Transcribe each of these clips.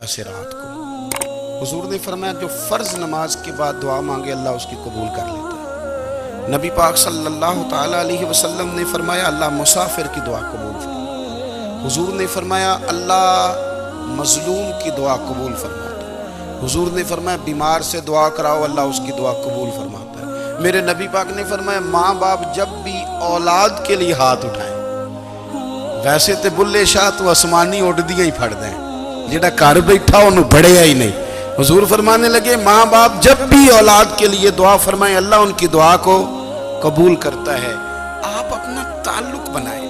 سے رات کو حضور نے فرمایا جو فرض نماز کے بعد دعا مانگے اللہ اس کی قبول کر لیتا ہے۔ نبی پاک صلی اللہ تعالیٰ علیہ وسلم نے فرمایا اللہ مسافر کی دعا قبول فرماتا۔ حضور نے فرمایا اللہ مظلوم کی دعا قبول فرماتا۔ حضور نے فرمایا بیمار سے دعا کراؤ اللہ اس کی دعا قبول فرماتا ہے۔ میرے نبی پاک نے فرمایا ماں باپ جب بھی اولاد کے لیے ہاتھ اٹھائیں، ویسے تے بلے شاہ تو آسمانی اڑ دیا ہی پھڑ دیں، جڑا گھر بیٹھا انہوں بڑھیا ہی نہیں۔ حضور فرمانے لگے ماں باپ جب بھی اولاد کے لیے دعا فرمائیں اللہ ان کی دعا کو قبول کرتا ہے۔ آپ اپنا تعلق بنائیں،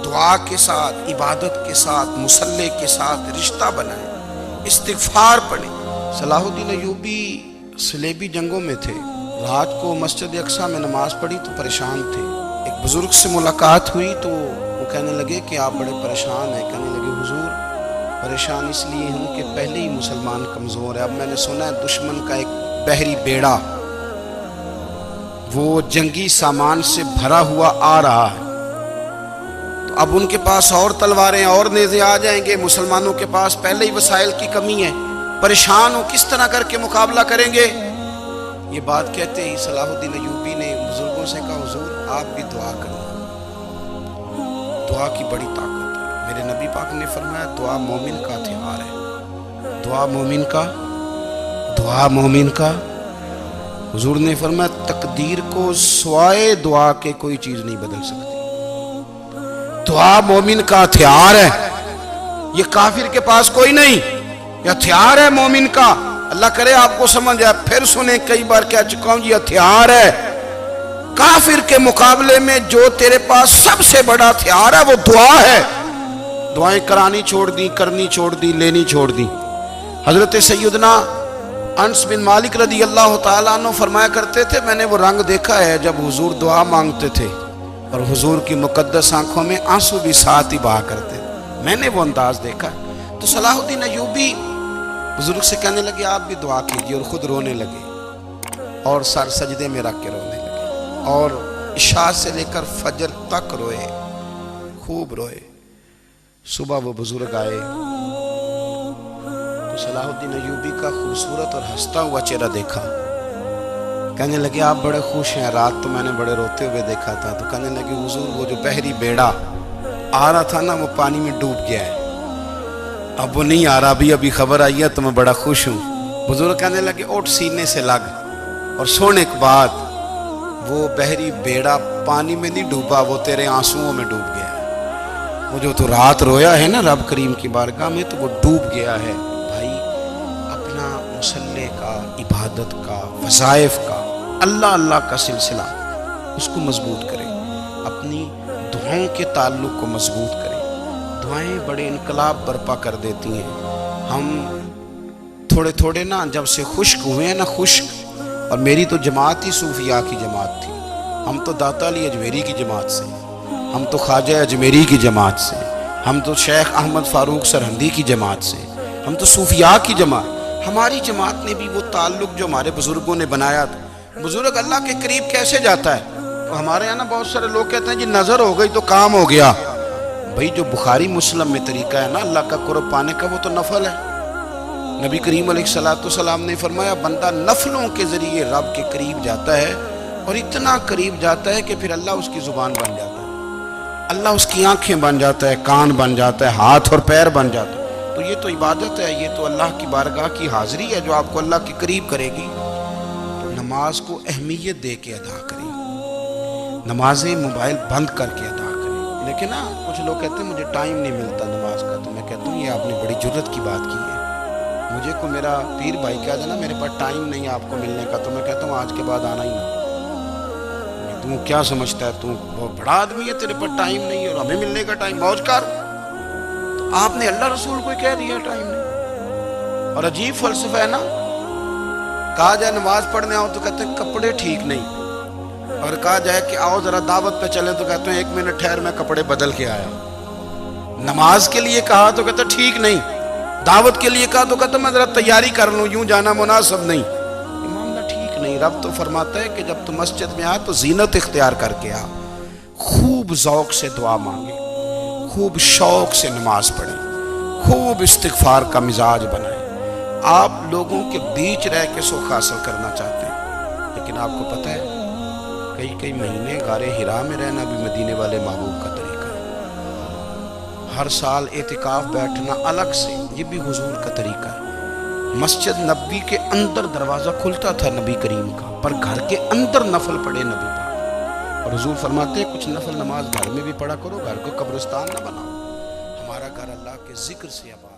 دعا کے ساتھ، عبادت کے ساتھ، مصلی کے ساتھ رشتہ بنائیں، استغفار پڑھیں۔ صلاح الدین ایوبی صلیبی جنگوں میں تھے، رات کو مسجد اقصیٰ میں نماز پڑھی تو پریشان تھے۔ ایک بزرگ سے ملاقات ہوئی تو وہ کہنے لگے کہ آپ بڑے پریشان ہیں۔ کہنے لگے حضور پریشان اس لیے ہوں کہ پہلے ہی مسلمان کمزور ہے، اب میں نے سنا ہے دشمن کا ایک بحری بیڑا وہ جنگی سامان سے بھرا ہوا آ رہا ہے، تو اب ان کے پاس اور تلواریں اور نیزے آ جائیں گے، مسلمانوں کے پاس پہلے ہی وسائل کی کمی ہے، پریشان ہو کس طرح کر کے مقابلہ کریں گے۔ یہ بات کہتے ہی صلاح الدین ایوبی نے بزرگوں سے کہا حضور آپ بھی دعا کریں، دعا کی بڑی طاقت ہے۔ میرے نبی پاک نے فرمایا دعا مومن کا ہتھیار ہے، دعا مومن کا حضور نے فرمایا تقدیر کو سوائے دعا کے کوئی چیز نہیں بدل سکتی۔ دعا مومن کا ہتھیار ہے، یہ کافر کے پاس کوئی نہیں، یہ ہتھیار ہے مومن کا۔ اللہ کرے آپ کو سمجھ آئے، پھر سنیں کئی بار کہہ چکا ہوں یہ ہتھیار ہے۔ کافر کے مقابلے میں جو تیرے پاس سب سے بڑا ہتھیار ہے وہ دعا ہے۔ دعائیں کرانی چھوڑ دی، کرنی چھوڑ دی، لینی چھوڑ دی۔ حضرت سیدنا انس بن مالک رضی اللہ تعالیٰ عنہ فرمایا کرتے تھے میں نے وہ رنگ دیکھا ہے جب حضور دعا مانگتے تھے اور حضور کی مقدس آنکھوں میں آنسو بھی ساتھ ہی بہا کرتے تھے، میں نے وہ انداز دیکھا۔ تو صلاح الدین ایوبی بزرگ سے کہنے لگے آپ بھی دعا کیجئے، اور خود رونے لگے اور سر سجدے میں رکھ کے رونے لگے، اور عشاء سے لے کر فجر تک روئے، خوب روئے۔ صبح وہ بزرگ آئے تو صلاح الدین ایوبی کا خوبصورت اور ہنستا ہوا چہرہ دیکھا، کہنے لگے آپ بڑے خوش ہیں، رات تو میں نے بڑے روتے ہوئے دیکھا تھا۔ تو کہنے لگے حضور وہ جو بحری بیڑا آ رہا تھا نا وہ پانی میں ڈوب گیا ہے، اب وہ نہیں آ رہا، ابھی خبر آئی ہے تو میں بڑا خوش ہوں۔ بزرگ کہنے لگے اٹھ سینے سے لگ، اور سونے کے بعد وہ بحری بیڑا پانی میں نہیں ڈوبا، وہ تیرے آنسوؤں میں ڈوب گیا ہے۔ وہ جو تو رات رویا ہے نا رب کریم کی بارگاہ میں تو وہ ڈوب گیا ہے۔ بھائی اپنا مصلی کا، عبادت کا، وظائف کا، اللہ کا سلسلہ اس کو مضبوط کریں، اپنی دعاؤں کے تعلق کو مضبوط کریں۔ دعائیں بڑے انقلاب برپا کر دیتی ہیں۔ ہم تھوڑے نا جب سے خشک ہوئے ہیں نا، خشک، اور میری تو جماعت ہی صوفیاء کی جماعت تھی، ہم تو داتا علی اجمیری کی جماعت سے، ہم تو خواجہ اجمیری کی جماعت سے، ہم تو شیخ احمد فاروق سرہندی کی جماعت سے، ہم تو صوفیاء کی جماعت۔ ہماری جماعت نے بھی وہ تعلق جو ہمارے بزرگوں نے بنایا تھا۔ بزرگ اللہ کے قریب کیسے جاتا ہے؟ تو ہمارے یہاں نا بہت سارے لوگ کہتے ہیں جی نظر ہو گئی تو کام ہو گیا۔ بھئی جو بخاری مسلم میں طریقہ ہے نا اللہ کا قرب پانے کا وہ تو نفل ہے۔ نبی کریم علیہ السلام نے فرمایا بندہ نفلوں کے ذریعے رب کے قریب جاتا ہے، اور اتنا قریب جاتا ہے کہ پھر اللہ اس کی زبان بن جاتا ہے، اللہ اس کی آنکھیں بن جاتا ہے، کان بن جاتا ہے، ہاتھ اور پیر بن جاتا ہے۔ تو یہ تو عبادت ہے، یہ تو اللہ کی بارگاہ کی حاضری ہے جو آپ کو اللہ کے قریب کرے گی۔ تو نماز کو اہمیت دے کے ادا کریں، نمازیں موبائل بند کر کے ادا کریں۔ لیکن نا کچھ لوگ کہتے ہیں مجھے ٹائم نہیں ملتا نماز کا، تو میں کہتا ہوں یہ آپ نے بڑی جرت کی بات کی ہے۔ مجھے کو میرا پیر بھائی کہا جائے نا میرے پاس ٹائم نہیں آپ کو ملنے کا، تو میں کہتا ہوں آج کے بعد آنا ہی نہ۔ تو کیا سمجھتا ہے تو بہت بڑا آدمی ہے، تیرے پر ٹائم نہیں ہے اور ہمیں ملنے کا ٹائم، موج کر۔ تو آپ نے اللہ رسول کو کہہ دیا ٹائم نہیں، اور عجیب فلسفہ ہے نا۔ کہا جائے نماز پڑھنے آؤ تو کہتے ہیں کپڑے ٹھیک نہیں، اور کہا جائے کہ آؤ ذرا دعوت پہ چلے تو کہتے ہیں 1 منٹ ٹھہر میں کپڑے بدل کے آیا۔ نماز کے لیے کہا تو کہتے ٹھیک نہیں، دعوت کے لیے کہا تو کہتے میں ذرا تیاری کر لوں، یوں جانا مناسب نہیں۔ نہیں، رب تو فرماتا ہے کہ جب تو مسجد میں آ تو زینت اختیار کر کے آ، خوب ذوق سے دعا مانگے، خوب شوق سے نماز پڑھیں، خوب استغفار کا مزاج بنائیں. آپ لوگوں کے بیچ رہ کے سکھ حاصل کرنا چاہتے ہیں، لیکن آپ کو پتہ ہے کئی مہینے غار حرا میں رہنا بھی مدینے والے محبوب کا طریقہ ہے. ہر سال اعتکاف بیٹھنا الگ سے، یہ بھی حضور کا طریقہ ہے. مسجد نبوی کے اندر دروازہ کھلتا تھا نبی کریم کا، پر گھر کے اندر نفل پڑھے نبی پاک. اور حضور فرماتے ہیں کچھ نفل نماز گھر میں بھی پڑھا کرو، گھر کو قبرستان نہ بناؤ. ہمارا گھر اللہ کے ذکر سے آباد